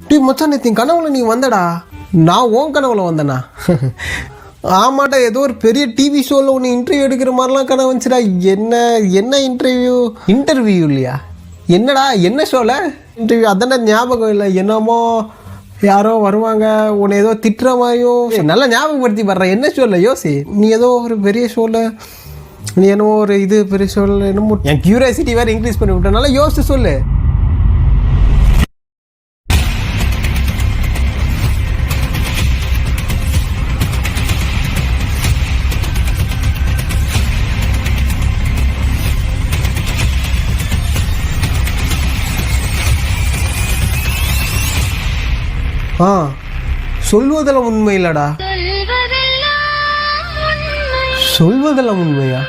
Tea மச்சான் நேற்று கனவுல நீ வந்தடா. நான் உன் கனவுல வந்தேண்ணா. ஆமாட்டா, ஏதோ ஒரு பெரிய டிவி ஷோவில் ஒன்று இன்டர்வியூ எடுக்கிற மாதிரிலாம் கனவு வந்துச்சுடா. என்ன இன்டர்வியூ இல்லையா? என்னடா என்ன ஷோவில் இன்டர்வியூ? அதான்டா ஞாபகம் இல்லை. என்னமோ யாரோ வருவாங்க உன்னை ஏதோ திட்டுற மாதிரியும். நல்லா ஞாபகப்படுத்தி வர்ற. என்ன ஷோவில் யோசி? நீ ஏதோ ஒரு பெரிய ஷோவில், நீ என்னமோ ஒரு பெரிய ஷோவில் என்னமோ. என் கியூரியாசிட்டி வேறு இன்க்ரீஸ் பண்ணி விட்டனால யோசிச்சு சொல்லு. சொல்வதெல்லாம் உண்மை இல்லடா. சொல்வதெல்லாம் உண்மையா?